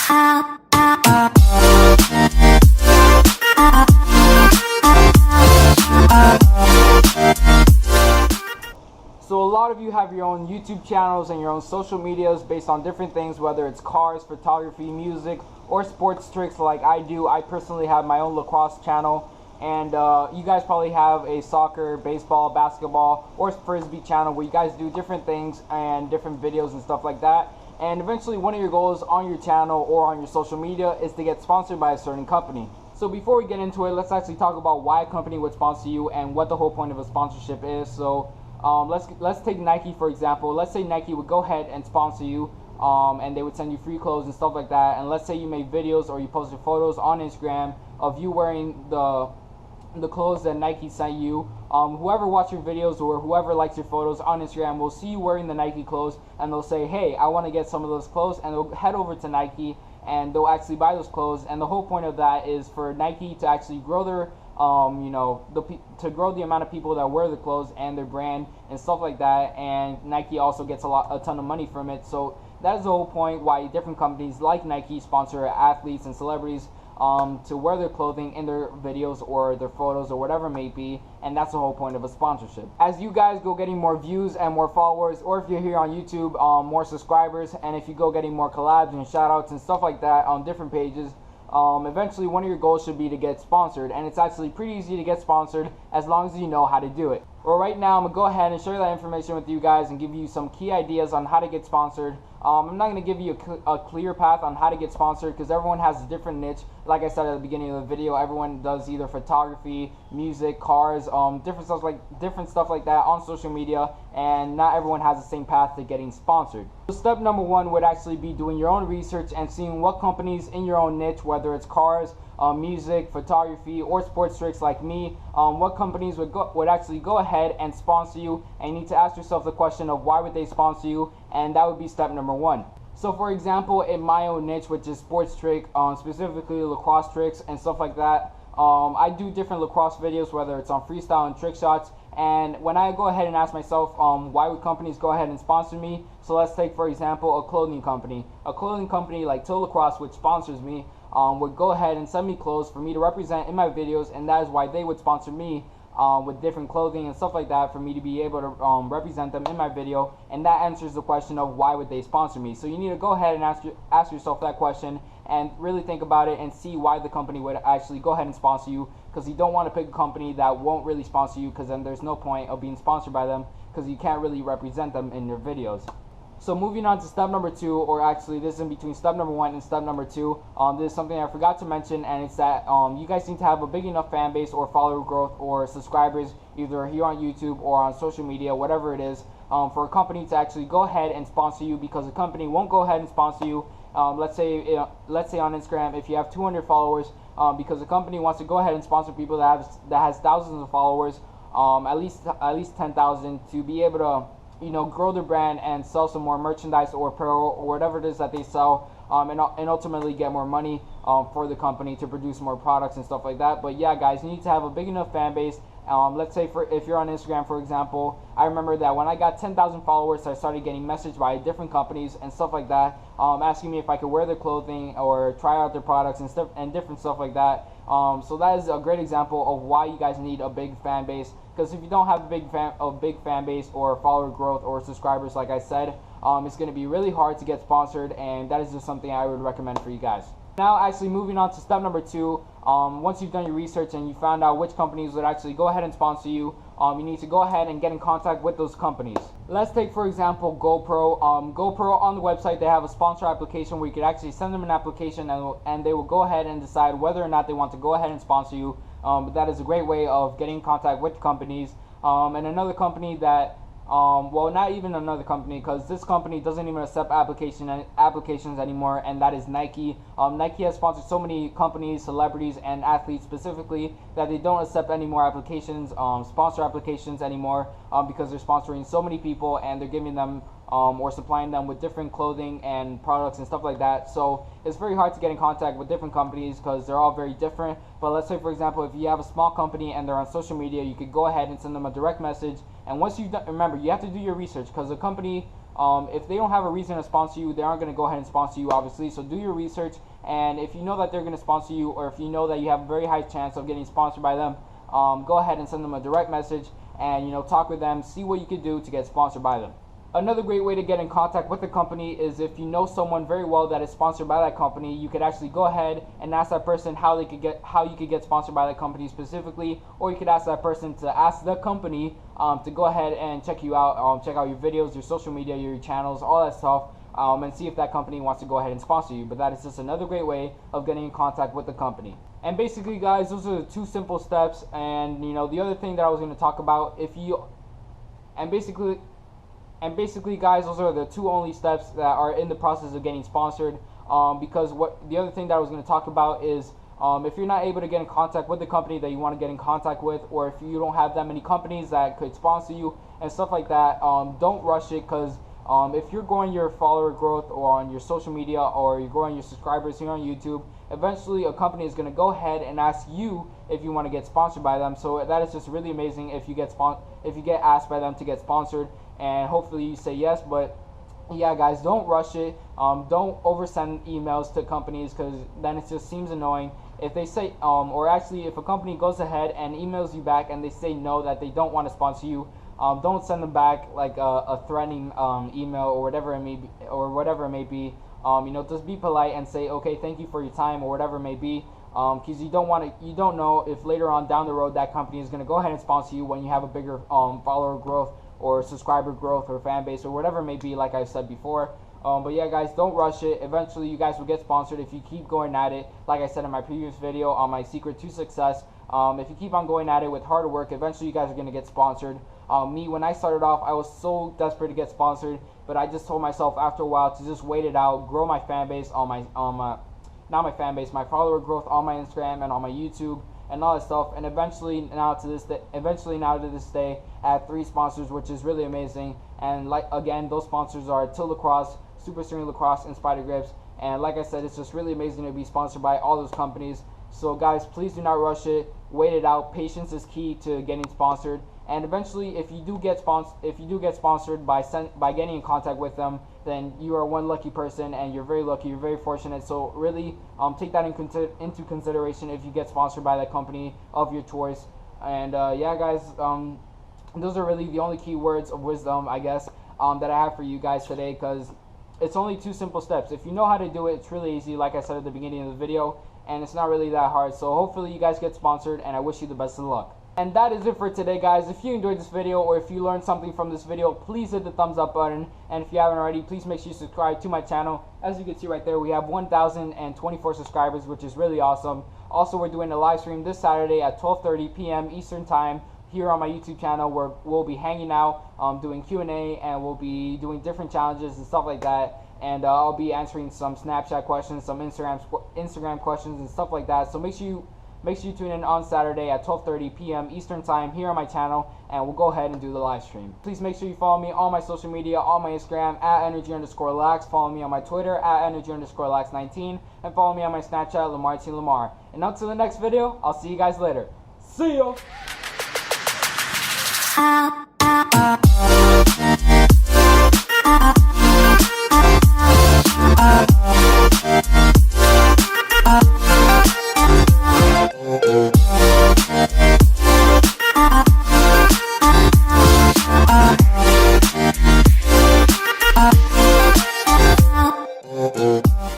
So a lot of you have your own YouTube channels and your own social medias based on different things, whether it's cars, photography, music, or sports tricks like I do. I personally have my own lacrosse channel, and you guys probably have a soccer, baseball, basketball, or frisbee channel where you guys do different things and different videos and stuff like that. And eventually one of your goals on your channel or on your social media is to get sponsored by a certain company. So before we get into it, let's actually talk about why a company would sponsor you and what the whole point of a sponsorship is. So let's take Nike for example. Let's say Nike would go ahead and sponsor you, and they would send you free clothes and stuff like that. And let's say you made videos or you posted photos on Instagram of you wearing the clothes that Nike sent you. Whoever watched your videos or whoever likes your photos on Instagram will see you wearing the Nike clothes, and they'll say, hey, I want to get some of those clothes, and they'll head over to Nike and they'll actually buy those clothes. And the whole point of that is for Nike to actually grow their to grow the amount of people that wear the clothes and their brand and stuff like that. And Nike also gets a ton of money from it. So that is the whole point why different companies like Nike sponsor athletes and celebrities to wear their clothing in their videos or their photos or whatever it may be. And that's the whole point of a sponsorship. As you guys go getting more views and more followers, or if you're here on YouTube, more subscribers, and if you go getting more collabs and shout outs and stuff like that on different pages, eventually one of your goals should be to get sponsored. And it's actually pretty easy to get sponsored as long as you know how to do it. Well, right now I'm going to go ahead and share that information with you guys and give you some key ideas on how to get sponsored. I'm not going to give you a clear path on how to get sponsored because everyone has a different niche. Like I said at the beginning of the video, everyone does either photography, music, cars, different stuff like that on social media, and not everyone has the same path to getting sponsored. So step number one would actually be doing your own research and seeing what companies in your own niche, whether it's cars, music, photography, or sports tricks like me, what companies would actually go ahead and sponsor you. And you need to ask yourself the question of why would they sponsor you, and that would be step number one. So for example, in my own niche, which is sports trick, specifically lacrosse tricks and stuff like that, I do different lacrosse videos, whether it's on freestyle and trick shots. And when I go ahead and ask myself, why would companies go ahead and sponsor me? So let's take, for example, a clothing company. A clothing company like Till Lacrosse, which sponsors me, would go ahead and send me clothes for me to represent in my videos, and that is why they would sponsor me with different clothing and stuff like that for me to be able to represent them in my video. And that answers the question of why would they sponsor me. So you need to go ahead and ask yourself that question and really think about it and see why the company would actually go ahead and sponsor you, because you don't want to pick a company that won't really sponsor you, because then there's no point of being sponsored by them because you can't really represent them in your videos. So moving on to step number two, or actually this is in between step number one and step number two. This is something I forgot to mention, and it's that you guys need to have a big enough fan base or follower growth or subscribers, either here on YouTube or on social media, whatever it is, for a company to actually go ahead and sponsor you, because a company won't go ahead and sponsor you. Let's say on Instagram, if you have 200 followers, because the company wants to go ahead and sponsor people that has thousands of followers, at least 10,000, to be able to grow their brand and sell some more merchandise or apparel or whatever it is that they sell, and ultimately get more money for the company to produce more products and stuff like that. But yeah, guys, you need to have a big enough fan base. Let's say if you're on Instagram, for example, I remember that when I got 10,000 followers, I started getting messaged by different companies and stuff like that, asking me if I could wear their clothing or try out their products and different stuff like that. So that is a great example of why you guys need a big fan base, because if you don't have a big fan base or follower growth or subscribers, like I said, it's going to be really hard to get sponsored, and that is just something I would recommend for you guys. Now, actually moving on to step number two, once you've done your research and you found out which companies would actually go ahead and sponsor you, you need to go ahead and get in contact with those companies. Let's take, for example, GoPro. GoPro, on the website, they have a sponsor application where you could actually send them an application, and they will go ahead and decide whether or not they want to go ahead and sponsor you. But that is a great way of getting in contact with companies. And another company that well, not even another company, because this company doesn't even accept applications anymore, and that is Nike. Nike has sponsored so many companies, celebrities, and athletes specifically, that they don't accept any more applications, sponsor applications anymore, because they're sponsoring so many people, and they're giving them or supplying them with different clothing and products and stuff like that. So it's very hard to get in contact with different companies because they're all very different. But let's say, for example, if you have a small company and they're on social media, you could go ahead and send them a direct message. And once you've done, remember, you have to do your research, because a company If they don't have a reason to sponsor you, they aren't going to go ahead and sponsor you, obviously. So do your research, and if you know that they're going to sponsor you, or if you know that you have a very high chance of getting sponsored by them, go ahead and send them a direct message and talk with them, see what you could do to get sponsored by them. Another great way to get in contact with the company is if you know someone very well that is sponsored by that company, you could actually go ahead and ask that person how you could get sponsored by that company specifically, or you could ask that person to ask the company to go ahead and check you out, check out your videos, your social media, your channels, all that stuff, and see if that company wants to go ahead and sponsor you. But that is just another great way of getting in contact with the company. And basically, guys, those are the 2 simple steps. And the other thing that I was going to talk about, basically, guys, those are the 2 only steps that are in the process of getting sponsored. Because the other thing that I was going to talk about is if you're not able to get in contact with the company that you want to get in contact with, or if you don't have that many companies that could sponsor you and stuff like that, don't rush it, because if you're growing your follower growth or on your social media, or you're growing your subscribers here on YouTube, eventually a company is going to go ahead and ask you if you want to get sponsored by them. So that is just really amazing if you get asked by them to get sponsored, and hopefully you say yes. But yeah, guys, don't rush it. Don't oversend emails to companies, because then it just seems annoying. If they say or actually if a company goes ahead and emails you back and they say no, that they don't want to sponsor you, don't send them back like a threatening email or whatever it may be. Just be polite and say, okay, thank you for your time, or whatever it may be, because you don't know if later on down the road that company is going to go ahead and sponsor you when you have a bigger follower growth or subscriber growth or fan base or whatever it may be, like I said before. But yeah, guys, don't rush it. Eventually you guys will get sponsored if you keep going at it. Like I said in my previous video on my secret to success, if you keep on going at it with hard work, eventually you guys are going to get sponsored. Me, when I started off, I was so desperate to get sponsored, but I just told myself after a while to just wait it out, grow my fan base my follower growth on my Instagram and on my YouTube and all that stuff. And eventually now to this day, I have 3 sponsors, which is really amazing. And again, those sponsors are Till Lacrosse, Super String Lacrosse, and Spider Grips. And like I said, it's just really amazing to be sponsored by all those companies. So guys, please do not rush it. Wait it out. Patience is key to getting sponsored. And eventually, if you do get sponsored by getting in contact with them, then you are one lucky person, and you're very lucky. You're very fortunate. So really, take that into consideration if you get sponsored by that company of your choice. And yeah, guys, those are really the only key words of wisdom, I guess, that I have for you guys today, because it's only 2 simple steps. If you know how to do it, it's really easy, like I said at the beginning of the video, and it's not really that hard. So hopefully you guys get sponsored, and I wish you the best of luck. And that is it for today, guys. If you enjoyed this video, or if you learned something from this video, please hit the thumbs up button. And if you haven't already, please make sure you subscribe to my channel. As you can see right there, we have 1,024 subscribers, which is really awesome. Also, we're doing a live stream this Saturday at 12:30 p.m. Eastern Time here on my YouTube channel, where we'll be hanging out, doing Q&A, and we'll be doing different challenges and stuff like that. And I'll be answering some Snapchat questions, some Instagram questions, and stuff like that. So make sure you tune in on Saturday at 12:30 p.m. Eastern Time here on my channel, and we'll go ahead and do the live stream. Please make sure you follow me on my social media, on my Instagram at energy_lax, follow me on my Twitter at energy_lax19, and follow me on my Snapchat, Lamar. And until the next video, I'll see you guys later. See ya!